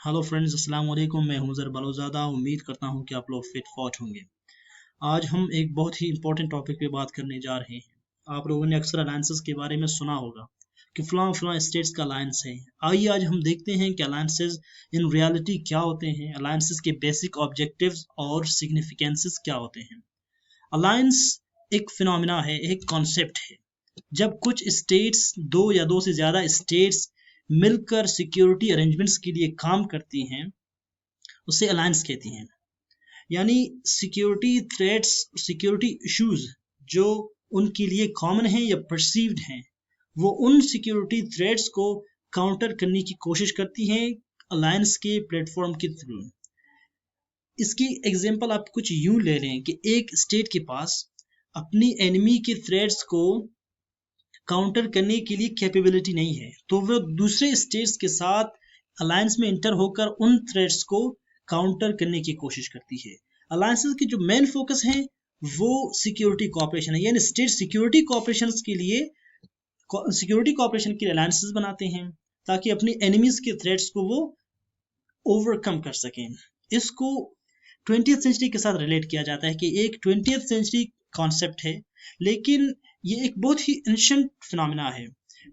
Hello friends, अस्सलाम वालेकुम। मैं हूं ज़र बलोज़ादा। उम्मीद करता हूं कि आप लोग फिट फॉट होंगे। आज हम एक बहुत ही इंपॉर्टेंट टॉपिक पे बात करने जा रहे हैं। आप लोगों ने अक्सर अलायंसेस के बारे में सुना होगा कि फ़लाँ फ़लाँ स्टेट्स का अलायंस है। आइए आज हम देखते हैं कि अलायंसेस इन रियलिटी क्या होते हैं, अलायंसेस के बेसिक ऑब्जेक्टिव्स और सिग्निफिकेंसेस क्या होते हैं। अलायंस एक फिनोमिना है, एक कॉन्सेप्ट है। जब कुछ स्टेट्स, दो या दो से ज़्यादा स्टेट्स मिलकर सिक्योरिटी अरेंजमेंट्स के लिए काम करती हैं, उसे अलायंस कहती हैं। यानी सिक्योरिटी थ्रेट्स, सिक्योरिटी इश्यूज जो उनके लिए कॉमन हैं या परसीव्ड हैं, वो उन सिक्योरिटी थ्रेट्स को काउंटर करने की कोशिश करती हैं अलायंस के प्लेटफॉर्म के थ्रू। इसकी एग्जांपल आप कुछ यूं ले लें कि एक स्टेट के पास अपनी एनिमी के थ्रेट्स को काउंटर करने के लिए कैपेबिलिटी नहीं है, तो वो दूसरे स्टेट्स के साथ अलायंस में इंटर होकर उन थ्रेट्स को काउंटर करने की कोशिश करती है। अलायंसेस की जो मेन फोकस है वो सिक्योरिटी कोऑपरेशन है, यानी स्टेट सिक्योरिटी कोऑपरेशन के लिए अलायंसेस बनाते हैं ताकि अपनी एनिमीज के थ्रेट्स को वो ओवरकम कर सकें। इसको 20th सेंचुरी के साथ रिलेट किया जाता है कि एक 20th सेंचुरी कॉन्सेप्ट है, लेकिन ये एक बहुत ही एंशिएंट फिनोमिना है।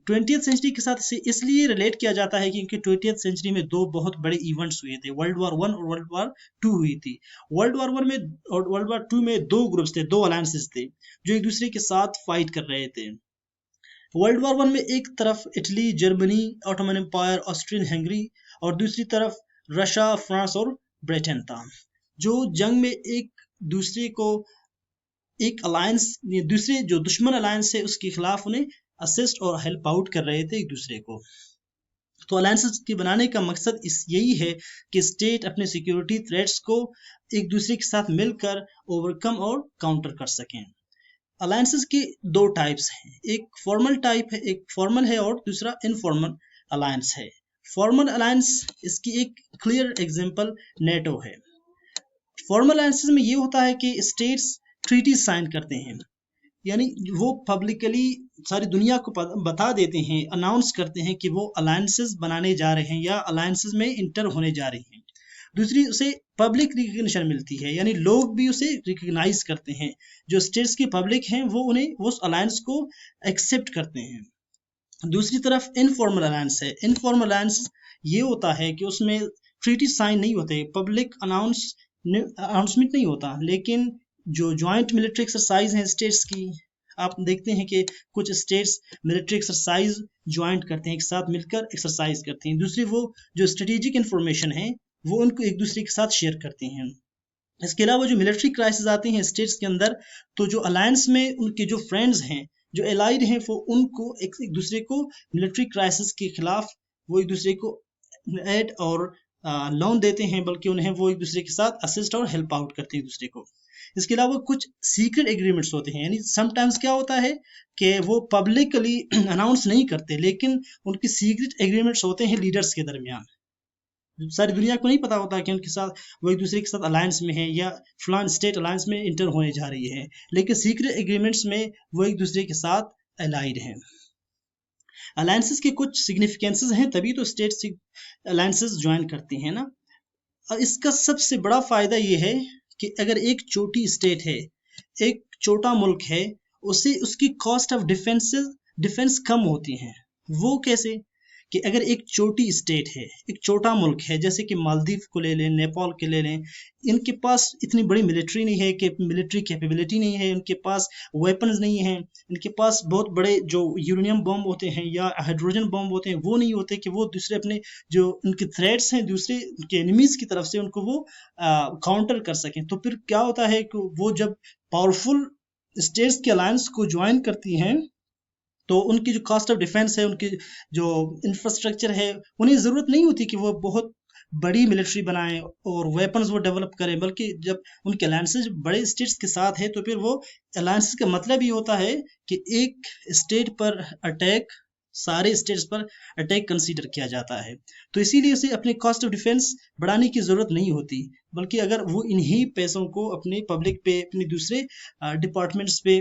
20th सेंचुरी के साथ इसे इसलिए रिलेट किया जाता है क्योंकि 20th सेंचुरी में दो बहुत बड़े इवेंट्स हुए थे, वर्ल्ड वॉर वन और वर्ल्ड वॉर टू हुई थी। वर्ल्ड वॉर वन में और वर्ल्ड वॉर टू में दो ग्रुप्स थे, दो अलायंसेस थे जो एक दूसरे के साथ फाइट कर रहे थे। वर्ल्ड वॉर वन में एक तरफ Italy, Germany, Ottoman Empire, Austrian Hungary और दूसरी तरफ रशिया, फ्रांस और ब्रिटेन था, जो जंग में एक दूसरे को एक अलायंस, दूसरे जो दुश्मन अलायंस है उसके खिलाफ उन्हें असिस्ट और हेल्प आउट कर रहे थे एक दूसरे को। तो अलायंसेस के बनाने का मकसद यही है कि स्टेट अपने सिक्योरिटी थ्रेट्स को एक दूसरे के साथ मिलकर ओवरकम और काउंटर कर सकें। अलायंसेस के दो टाइप्स हैं, एक फॉर्मल टाइप है, एक फॉर्मल है और दूसरा इनफॉर्मल अलायंस है। फॉर्मल अलायंस, इसकी एक क्लियर एग्जांपल नेटो है। फॉर्मल अलायंसेस में ये होता है कि स्टेट्स ट्रीटी साइन करते हैं, यानी वो पब्लिकली सारी दुनिया को बता देते हैं, अनाउंस करते हैं कि वो अलायंसेस बनाने जा रहे हैं या अलायंसेस में इंटर होने जा रही हैं। दूसरी, उसे पब्लिक रिकग्निशन मिलती है, यानी लोग भी उसे रिकग्नाइज करते हैं। जो स्टेट्स की पब्लिक हैं वो उन्हें वो अलायंस को एक्सेप्ट करते हैं। दूसरी तरफ इनफॉर्मल अलायंस है। इनफॉर्मल अलायंस ये होता है कि उसमें ट्रीटी साइन नहीं होते, पब्लिक अनाउंसमेंट नहीं होता, लेकिन जो जॉइंट मिलिट्री एक्सरसाइज हैं स्टेट्स की, आप देखते हैं कि कुछ स्टेट्स मिलिट्री एक्सरसाइज ज्वाइंट करते हैं, एक साथ मिलकर एक्सरसाइज करते हैं। दूसरी, वो जो स्ट्रेटेजिक इंफॉर्मेशन है वो उनको एक दूसरे के साथ शेयर करते हैं। इसके अलावा जो मिलिट्री क्राइसिस आते हैं स्टेट्स के अंदर, तो जो अलायंस में उनके जो फ्रेंड्स हैं, जो एलाइड हैं, वो उनको एक दूसरे को मिलिट्री क्राइसिस के खिलाफ वो एक दूसरे को एड और लोन देते हैं, बल्कि उन्हें वो एक दूसरे के साथ असिस्ट और हेल्प आउट करते हैं एक दूसरे को। इसके अलावा कुछ सीक्रेट एग्रीमेंट्स होते हैं, यानी समटाइम्स क्या होता है कि वो पब्लिकली अनाउंस नहीं करते, लेकिन उनके सीक्रेट एग्रीमेंट्स होते हैं लीडर्स के दरमियान। सारी दुनिया को नहीं पता होता कि उनके साथ वो एक दूसरे के साथ अलायंस में है या फलान स्टेट अलायंस में इंटर होने जा रही है, लेकिन सीक्रेट एग्रीमेंट्स में वो एक दूसरे के साथ अलाइड हैं। अलायंसेस के कुछ सिग्निफिकेंसेस हैं, तभी तो स्टेट अलायंसेस ज्वाइन करती हैं ना। और इसका सबसे बड़ा फायदा ये है कि अगर एक छोटी स्टेट है, एक छोटा मुल्क है, उसे उसकी कॉस्ट ऑफ डिफेंस कम होती है। वो कैसे? कि अगर एक छोटी स्टेट है, एक छोटा मुल्क है, जैसे कि मालदीव को ले लें, नेपाल के ले लें, इनके पास इतनी बड़ी मिलिट्री नहीं है, कि मिलिट्री कैपेबिलिटी नहीं है, उनके पास वेपन्स नहीं है, इनके पास बहुत बड़े जो यूरेनियम बम होते हैं या हाइड्रोजन बम होते हैं वो नहीं होते कि वो दूसरे अपने जो उनके थ्रेट्स हैं, दूसरे उनके एनिमीज की तरफ से उनको वो काउंटर कर सकें। तो फिर क्या होता है कि वो जब पावरफुल स्टेट्स के अलायंस को ज्वाइन करती हैं, तो उनकी जो कॉस्ट ऑफ डिफेंस है, उनकी जो इंफ्रास्ट्रक्चर है, उन्हें ज़रूरत नहीं होती कि वो बहुत बड़ी मिलिट्री बनाएं और वेपन्स वो डेवलप करें, बल्कि जब उनके अलायंसेज बड़े स्टेट्स के साथ है, तो फिर वो अलायंसेज का मतलब ये होता है कि एक स्टेट पर अटैक, सारे स्टेट्स पर अटैक कंसीडर किया जाता है। तो इसीलिए उसे अपने कॉस्ट ऑफ डिफेंस बढ़ाने की ज़रूरत नहीं होती, बल्कि अगर वो इन्हीं पैसों को अपने पब्लिक पे, अपने दूसरे डिपार्टमेंट्स पे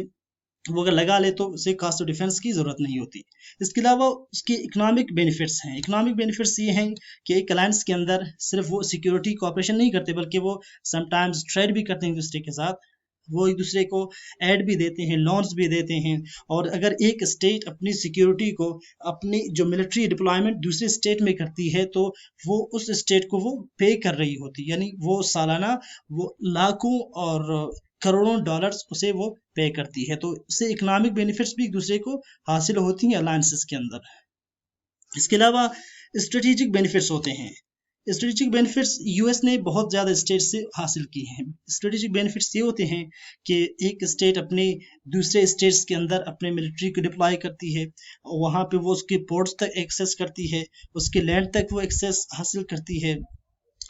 वो अगर लगा ले तो उसे कास्ट ऑफ डिफेंस की ज़रूरत नहीं होती। इसके अलावा उसके इकोनॉमिक बेनिफिट्स हैं। इकोनॉमिक बेनिफिट्स ये हैं कि एक अलायंस के अंदर सिर्फ वो सिक्योरिटी कॉपरेशन नहीं करते, बल्कि वो समटाइम्स ट्रेड भी करते हैं एक दूसरे के साथ। वो एक दूसरे को एड भी देते हैं, लोन्स भी देते हैं। और अगर एक स्टेट अपनी सिक्योरिटी को, अपनी जो मिलिट्री डिप्लॉयमेंट दूसरे स्टेट में करती है, तो वो उस स्टेट को वो पे कर रही होती, यानी वो सालाना वो लाखों और करोड़ों डॉलर्स उसे वो पे करती है। तो इससे इकोनॉमिक बेनिफिट्स भी एक दूसरे को हासिल होती हैं अलायंसेस के अंदर। इसके अलावा स्ट्रेटेजिक बेनिफिट्स होते हैं। स्ट्रेटेजिक बेनिफिट्स यूएस ने बहुत ज़्यादा स्टेट से हासिल किए हैं। स्ट्रेटेजिक बेनिफिट्स ये होते हैं कि एक स्टेट अपने दूसरे स्टेट्स के अंदर अपने मिलिट्री को डिप्लॉय करती है, वहाँ पे वो उसके पोर्ट्स तक एक्सेस करती है, उसके लैंड तक वो एक्सेस हासिल करती है।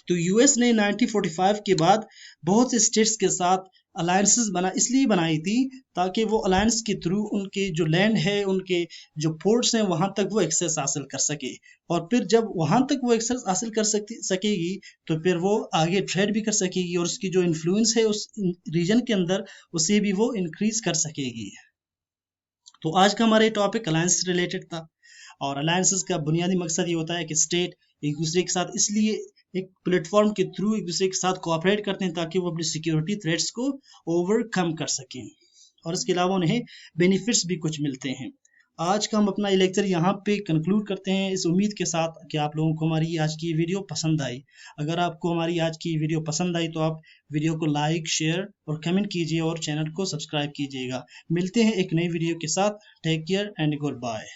तो यूएस ने 1945 के बाद बहुत से स्टेट्स के साथ अलायंसेस इसलिए बनाई थी ताकि वो अलायंस के थ्रू उनके जो लैंड है, उनके जो पोर्ट्स हैं, वहाँ तक वो एक्सेस हासिल कर सके। और फिर जब वहाँ तक वो एक्सेस हासिल कर सकेगी तो फिर वो आगे ट्रेड भी कर सकेगी, और उसकी जो इन्फ्लुएंस है उस रीजन के अंदर, उसे भी वो इंक्रीज कर सकेगी। तो आज का हमारा ये टॉपिक अलायंस से रिलेटेड था। और अलायंसेस का बुनियादी मकसद ये होता है कि स्टेट एक दूसरे के साथ इसलिए एक प्लेटफॉर्म के थ्रू एक दूसरे के साथ कोऑपरेट करते हैं ताकि वो अपनी सिक्योरिटी थ्रेट्स को ओवरकम कर सकें, और इसके अलावा उन्हें बेनिफिट्स भी कुछ मिलते हैं। आज का हम अपना ये लेक्चर यहाँ पे कंक्लूड करते हैं, इस उम्मीद के साथ कि आप लोगों को हमारी आज की वीडियो पसंद आई। अगर आपको हमारी आज की वीडियो पसंद आई तो आप वीडियो को लाइक, शेयर और कमेंट कीजिए और चैनल को सब्सक्राइब कीजिएगा। मिलते हैं एक नई वीडियो के साथ। Take care and good bye.